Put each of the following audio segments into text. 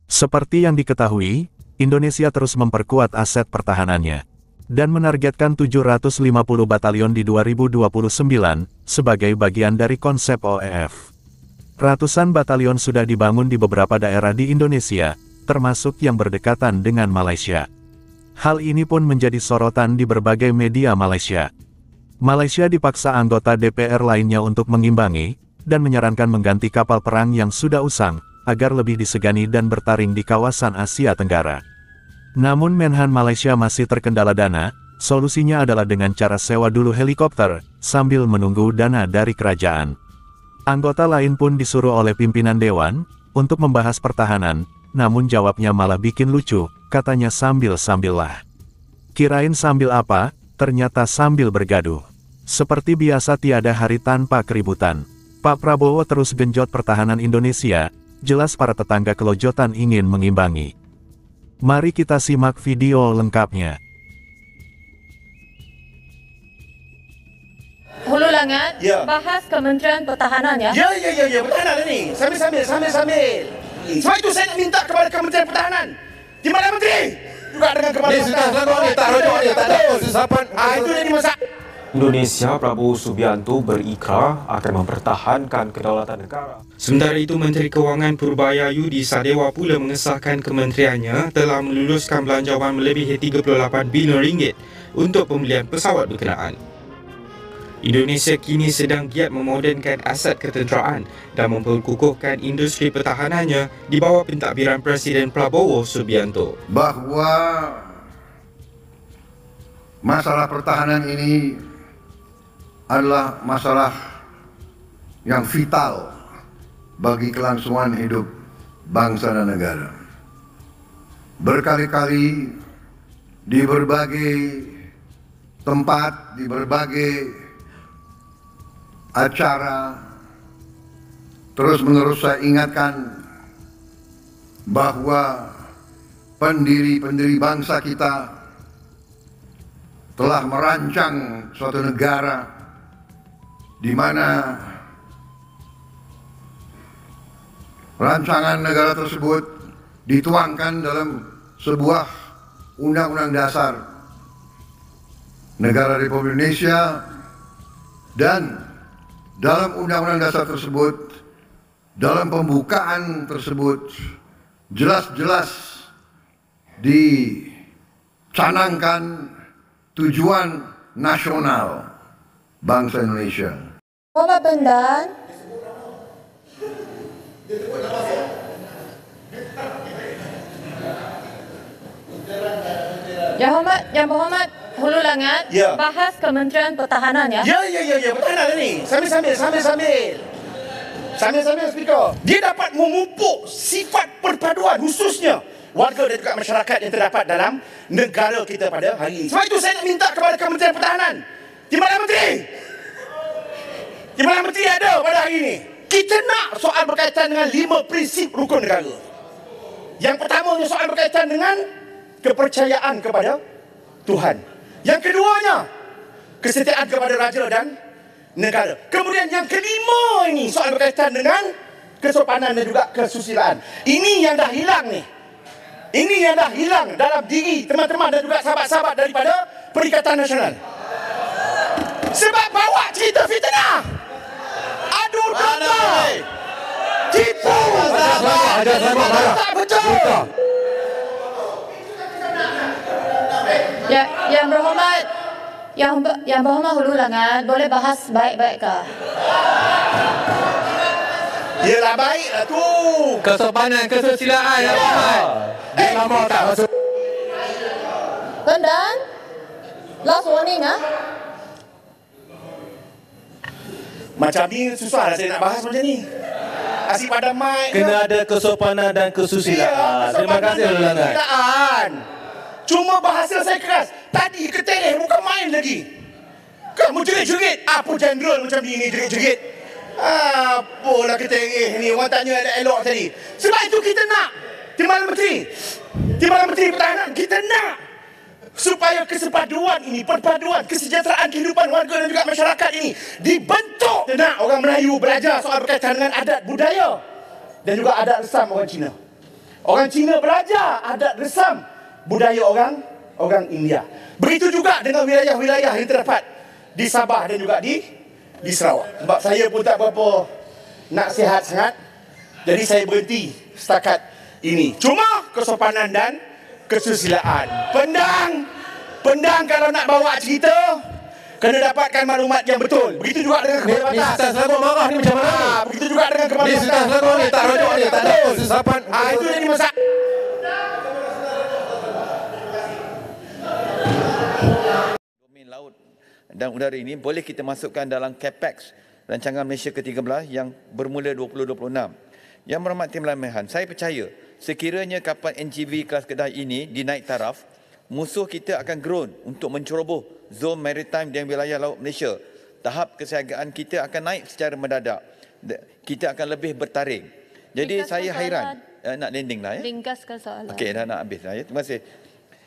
Seperti yang diketahui, Indonesia terus memperkuat aset pertahanannya dan menargetkan 750 batalion di 2029 sebagai bagian dari konsep OEF. Ratusan batalion sudah dibangun di beberapa daerah di Indonesia, termasuk yang berdekatan dengan Malaysia. Hal ini pun menjadi sorotan di berbagai media Malaysia. Malaysia dipaksa anggota DPR lainnya untuk mengimbangi, dan menyarankan mengganti kapal perang yang sudah usang, agar lebih disegani dan bertaring di kawasan Asia Tenggara. Namun Menhan Malaysia masih terkendala dana, solusinya adalah dengan cara sewa dulu helikopter, sambil menunggu dana dari kerajaan. Anggota lain pun disuruh oleh pimpinan Dewan, untuk membahas pertahanan, namun jawabnya malah bikin lucu, katanya sambil-sambillah. Kirain sambil apa, ternyata sambil bergaduh. Seperti biasa tiada hari tanpa keributan. Pak Prabowo terus genjot pertahanan Indonesia, jelas para tetangga kelojotan ingin mengimbangi. Mari kita simak video lengkapnya. Hulu Langat, ya. Bahas Kementerian Pertahanan ya? Ya, pertahanan ni. Sambil. Sebab itu saya nak minta kepada Kementerian Pertahanan. Di mana Menteri? Juga dengan Kepala Pertahanan. Tak ada sesapan. Itu yang dimasak. Indonesia, Prabowo Subianto berikrar akan mempertahankan kedaulatan negara. Sementara itu, Menteri Kewangan Purbayayu di Sadewa pula mengesahkan kementeriannya telah meluluskan belanjawan melebihi 38 bilion ringgit untuk pembelian pesawat berkenaan. Indonesia kini sedang giat memodernkan aset ketenteraan dan memperkukuhkan industri pertahanannya di bawah pentadbiran Presiden Prabowo Subianto. Bahawa masalah pertahanan ini adalah masalah yang vital bagi kelangsungan hidup bangsa dan negara. Berkali-kali di berbagai tempat, di berbagai acara, terus-menerus saya ingatkan bahwa pendiri-pendiri bangsa kita telah merancang suatu negara di mana rancangan negara tersebut dituangkan dalam sebuah undang-undang dasar negara Republik Indonesia, dan dalam undang-undang dasar tersebut, dalam pembukaan tersebut jelas-jelas dicanangkan tujuan nasional bangsa Indonesia. Muhammad Bendan. Yang Muhammad Hulu Langat, ya. Bahas Kementerian Pertahanan ya? Ya, pertahanan ni. Sambil, speaker. Dia dapat memupuk sifat perpaduan khususnya warga dan juga masyarakat yang terdapat dalam negara kita pada hari ini. Sebab itu saya nak minta kepada Kementerian Pertahanan. Di mana Menteri? Di mana Menteri ada pada hari ini? Kita nak soal berkaitan dengan 5 prinsip rukun negara. Yang pertamanya soal berkaitan dengan kepercayaan kepada Tuhan. Yang keduanya, kesetiaan kepada raja dan negara. Kemudian yang kelima ini soal berkaitan dengan kesopanan dan juga kesusilaan. Ini yang dah hilang ni. Ini yang dah hilang dalam diri teman-teman dan juga sahabat-sahabat daripada Perikatan Nasional. Sebab bawa cerita fitnah, adu domba, tipu, tak betul. Yang berhormat Hulu Langat, boleh bahas baik-baik ke? Yelah, baiklah tu. Kesopanan, kesusilaan yang baik. Dia lama tak masuk. Bendan, last warning ah. Macam ni susah lah saya nak bahas macam ni. Asyik pada mic. Kena ada kesopanan dan kesusilaan. Terima kasih Hulu Langat. Cuma bahasa saya keras. Tadi ketereh bukan main lagi. Kamu jerit-jerit. Apa general macam ni jerit-jerit. Apalah ketereh ni. Orang tanya ada elok tadi. Sebab itu kita nak. Timbalan Menteri. Timbalan Menteri Pertahanan. Kita nak. Supaya kesepaduan ini, perpaduan kesejahteraan kehidupan warga dan juga masyarakat ini dibentuk. Kita nak orang Melayu belajar soal berkaitan dengan adat budaya dan juga adat resam orang Cina. Orang Cina belajar adat resam budaya orang India. Begitu juga dengan wilayah-wilayah yang terdapat di Sabah dan juga di Sarawak. Sebab saya pun tak berapa nak sihat sangat, jadi saya berhenti setakat ini. Cuma kesopanan dan kesusilaan. Pendang kalau nak bawa cerita, kena dapatkan maklumat yang betul. Begitu juga dengan kepala batas. Ni Sultan Selangor marah ni macam mana ni? Begitu juga dengan kepala Ni batas. Sultan Selangor ni tak rojok ni, tak ada sesapan. Itu jadi masalah. Domain laut dan udara ini boleh kita masukkan dalam Capex Rancangan Malaysia ke-13 yang bermula 2026. Yang berhormat Tim Lamihan, saya percaya sekiranya kapal NGV kelas Kedah ini dinaik taraf, musuh kita akan gerun untuk menceroboh zon maritime dan wilayah laut Malaysia. Tahap kesiagaan kita akan naik secara mendadak. Kita akan lebih bertaring. Jadi Ringkaskan saya hairan. soalan. Nak landing lah ya. Ringkaskan soalan. Okey, dah nak habis lah ya. Terima kasih.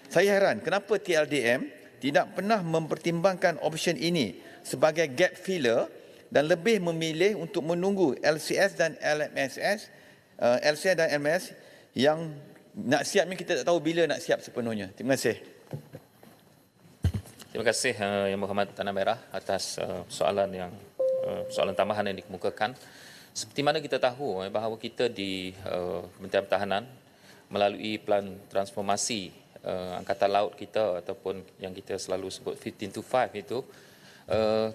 Saya heran kenapa TLDM tidak pernah mempertimbangkan option ini sebagai gap filler dan lebih memilih untuk menunggu LCS dan LMS, LCS dan LMS yang nak siapnya kita tak tahu bila nak siap sepenuhnya. Terima kasih. Terima kasih Yang Berhormat Tanah Merah atas soalan tambahan yang dikemukakan. Seperti mana kita tahu bahawa kita di Kementerian Pertahanan melalui plan transformasi Angkatan Laut kita ataupun yang kita selalu sebut 15 to 5 itu,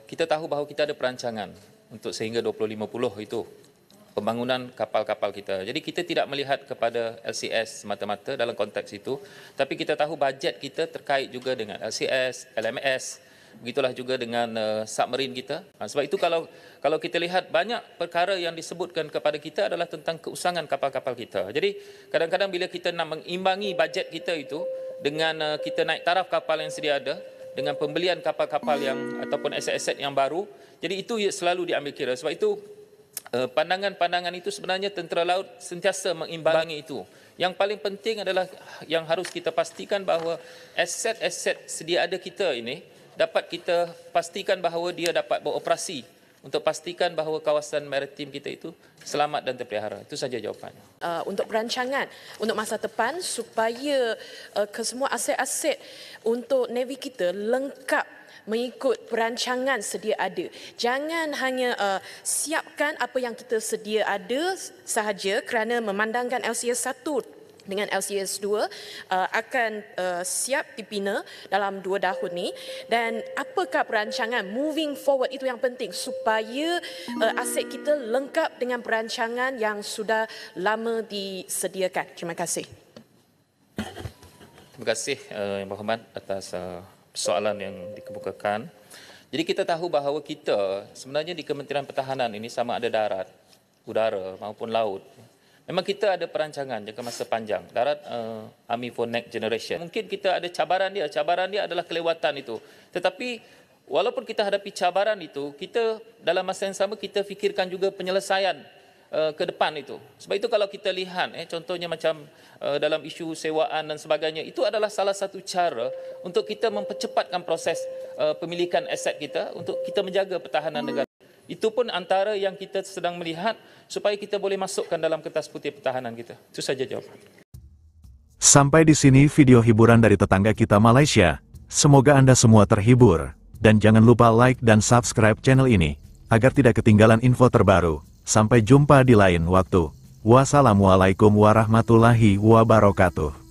kita tahu bahawa kita ada perancangan untuk sehingga 2050 itu pembangunan kapal-kapal kita. Jadi kita tidak melihat kepada LCS semata-mata dalam konteks itu, tapi kita tahu bajet kita terkait juga dengan LCS, LMS, begitulah juga dengan submarine kita. Sebab itu kalau kita lihat banyak perkara yang disebutkan kepada kita adalah tentang keusangan kapal-kapal kita. Jadi kadang-kadang bila kita nak mengimbangi bajet kita itu dengan kita naik taraf kapal yang sedia ada, dengan pembelian kapal-kapal yang ataupun aset-aset yang baru, jadi itu selalu diambil kira. Sebab itu pandangan-pandangan itu sebenarnya tentera laut sentiasa mengimbangi itu. Yang paling penting adalah yang harus kita pastikan bahawa aset-aset sedia ada kita ini dapat kita pastikan bahawa dia dapat beroperasi untuk pastikan bahawa kawasan maritim kita itu selamat dan terpelihara. Itu saja jawapannya. Untuk perancangan untuk masa depan supaya kesemua aset-aset untuk Navy kita lengkap mengikut perancangan sedia ada. Jangan hanya siapkan apa yang kita sedia ada sahaja kerana memandangkan LCS 1 dengan LCS 2 akan siap dibina dalam 2 tahun ni, dan apakah perancangan moving forward itu yang penting supaya aset kita lengkap dengan perancangan yang sudah lama disediakan. Terima kasih. Terima kasih Yang Berhormat atas soalan yang dikemukakan. Jadi kita tahu bahawa kita sebenarnya di Kementerian Pertahanan ini sama ada darat, udara maupun laut. Memang kita ada perancangan jangka masa panjang, darat Army for Next Generation. Mungkin kita ada cabaran dia adalah kelewatan itu. Tetapi walaupun kita hadapi cabaran itu, kita dalam masa yang sama kita fikirkan juga penyelesaian ke depan itu. Sebab itu kalau kita lihat, contohnya macam dalam isu sewaan dan sebagainya, itu adalah salah satu cara untuk kita mempercepatkan proses pemilikan aset kita untuk kita menjaga pertahanan negara. Itu pun antara yang kita sedang melihat supaya kita boleh masukkan dalam kertas putih pertahanan kita. Itu saja jawapan. Sampai di sini video hiburan dari tetangga kita Malaysia. Semoga Anda semua terhibur. Dan jangan lupa like dan subscribe channel ini, agar tidak ketinggalan info terbaru. Sampai jumpa di lain waktu. Wassalamualaikum warahmatullahi wabarakatuh.